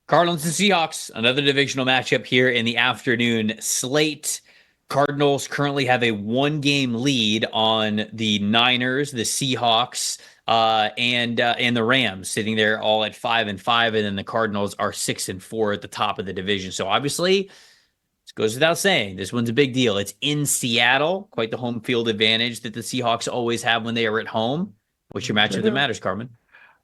Cardinals and Seahawks, another divisional matchup here in the afternoon slate. Cardinals currently have a 1-game lead on the Niners, the Seahawks, and the Rams, sitting there all at 5-5, and then the Cardinals are 6-4 at the top of the division. So obviously, this goes without saying, this one's a big deal. It's in Seattle, quite the home field advantage that the Seahawks always have when they are at home. What's your matchup that matters, Carmen?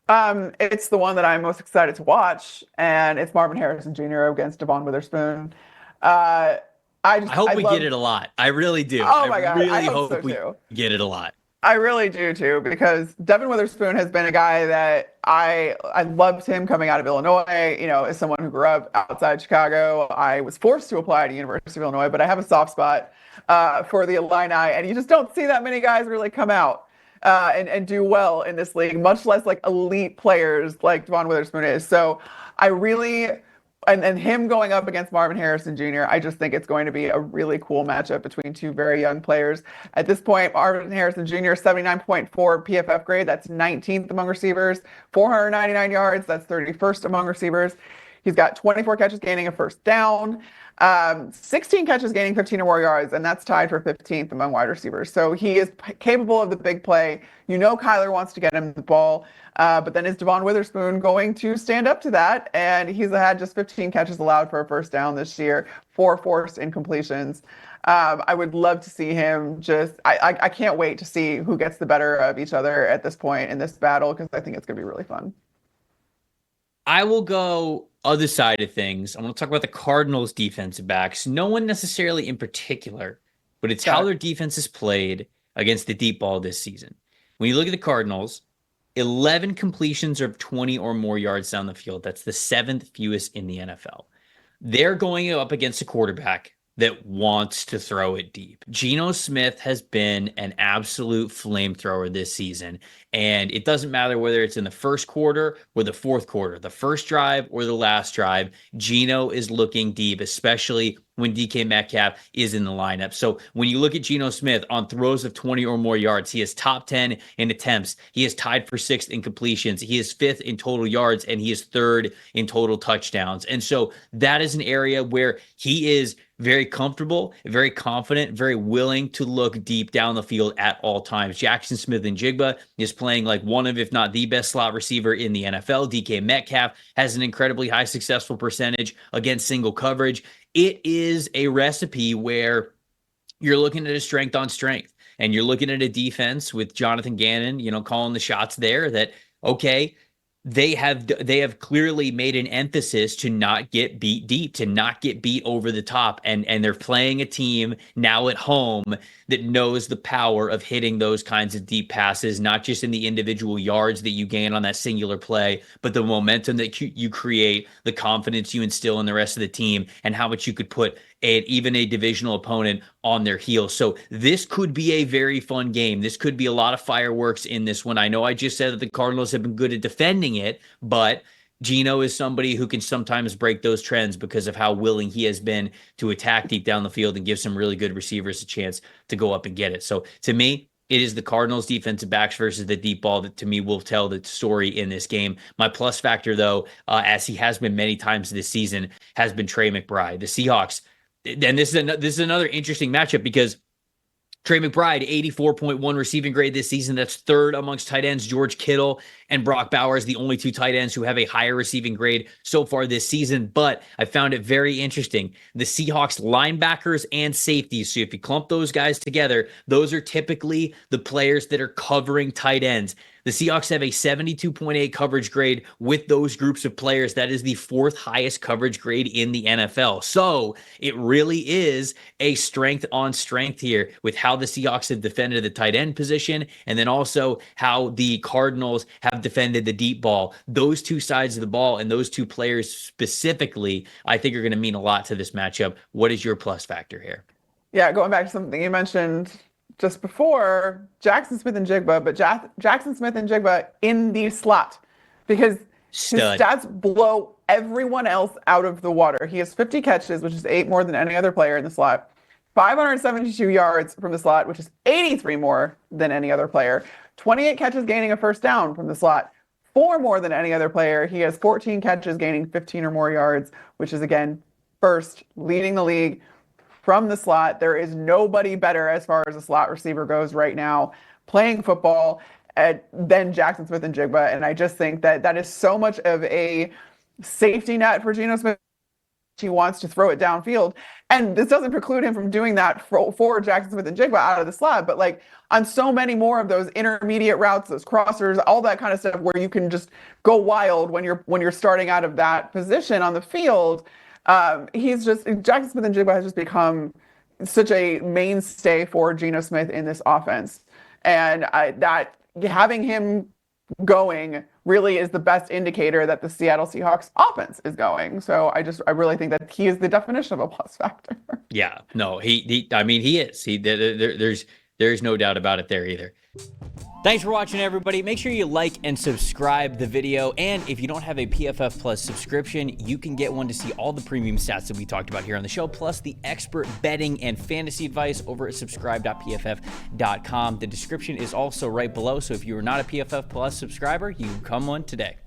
It's the one that I'm most excited to watch, and it's Marvin Harrison Jr. against Devon Witherspoon. Uh, I hope we get love. it a I really do. Oh I my God, I really hope so hope we too. get it a lot. I really do too, because Devon Witherspoon has been a guy that I loved him coming out of Illinois. You know, as someone who grew up outside Chicago, I was forced to apply to University of Illinois, but I have a soft spot for the Illini, and you just don't see that many guys really come out and do well in this league, much less like elite players like Devon Witherspoon is. So I really, and him going up against Marvin Harrison Jr., I just think it's going to be a really cool matchup between two very young players. At this point, Marvin Harrison Jr., 79.4 PFF grade, that's 19th among receivers, 499 yards, that's 31st among receivers. He's got 24 catches gaining a first down, 16 catches gaining 15 or more yards, and that's tied for 15th among wide receivers. So he is capable of the big play. You know Kyler wants to get him the ball, but then is Devon Witherspoon going to stand up to that? And he's had just 15 catches allowed for a first down this year, 4 forced incompletions. I would love to see him I can't wait to see who gets the better of each other at this point in this battle, because I think it's going to be really fun. I will go other side of things. I want to talk about the Cardinals defensive backs. No one necessarily in particular, but it's how their defense is played against the deep ball this season. When you look at the Cardinals, 11 completions of 20 or more yards down the field. That's the 7th fewest in the NFL. They're going up against a quarterback that wants to throw it deep. Geno Smith has been an absolute flamethrower this season. And it doesn't matter whether it's in the first quarter or the fourth quarter, the first drive or the last drive, Geno is looking deep, especially when DK Metcalf is in the lineup. So when you look at Geno Smith on throws of 20 or more yards, he is top 10 in attempts. He is tied for 6th in completions. He is 5th in total yards, and he is 3rd in total touchdowns. And so that is an area where he is very comfortable, very confident, very willing to look deep down the field at all times. Jackson Smith-Njigba is playing like one of, if not the best slot receiver in the NFL. DK Metcalf has an incredibly high successful percentage against single coverage. It is a recipe where you're looking at a strength on strength, and you're looking at a defense with Jonathan Gannon, calling the shots there that, okay, they have clearly made an emphasis to not get beat deep, to not get beat over the top. And they're playing a team now at home that knows the power of hitting those kinds of deep passes, not just in the individual yards that you gain on that singular play, but the momentum that you create, the confidence you instill in the rest of the team, and how much you could put even a divisional opponent on their heels. So this could be a very fun game. This could be a lot of fireworks in this one. I know I just said that the Cardinals have been good at defending it, but Geno is somebody who can sometimes break those trends because of how willing he has been to attack deep down the field and give some really good receivers a chance to go up and get it. So to me, it is the Cardinals defensive backs versus the deep ball that to me will tell the story in this game. My plus factor, though, as he has been many times this season, has been Trey McBride. The Seahawks, and this is another interesting matchup because Trey McBride, 84.1 receiving grade this season. That's 3rd amongst tight ends. George Kittle and Brock Bowers, the only 2 tight ends who have a higher receiving grade so far this season. But I found it very interesting. The Seahawks linebackers and safeties. So if you clump those guys together, those are typically the players that are covering tight ends. The Seahawks have a 72.8 coverage grade with those groups of players. That is the 4th highest coverage grade in the NFL. So it really is a strength on strength here with how the Seahawks have defended the tight end position, and then also how the Cardinals have defended the deep ball. Those two sides of the ball and those two players specifically, I think are going to mean a lot to this matchup. What is your plus factor here? Yeah, going back to something you mentioned just before, Jackson Smith-Njigba, but Jackson Smith-Njigba in the slot, because his stats blow everyone else out of the water. He has 50 catches, which is 8 more than any other player in the slot. 572 yards from the slot, which is 83 more than any other player. 28 catches gaining a first down from the slot. 4 more than any other player. He has 14 catches, gaining 15 or more yards, which is, again, first, leading the league from the slot. There is nobody better as far as a slot receiver goes right now playing football than Jackson Smith and Jigba. And I just think that that is so much of a safety net for Geno Smith. He wants to throw it downfield. And this doesn't preclude him from doing that for Jackson Smith and Jigba out of the slot. But like on so many more of those intermediate routes, those crossers, all that kind of stuff where you can just go wild when you're starting out of that position on the field. Jackson Smith and Jigba has just become such a mainstay for Geno Smith in this offense. And that having him going really is the best indicator that the Seattle Seahawks offense is going. So I really think that he is the definition of a plus factor. Yeah, no, I mean, he is. There's no doubt about it there either. Thanks for watching, everybody. Make sure you like and subscribe the video. And if you don't have a PFF Plus subscription, you can get one to see all the premium stats that we talked about here on the show, plus the expert betting and fantasy advice over at subscribe.pff.com. The description is also right below. So if you are not a PFF Plus subscriber, you can become one today.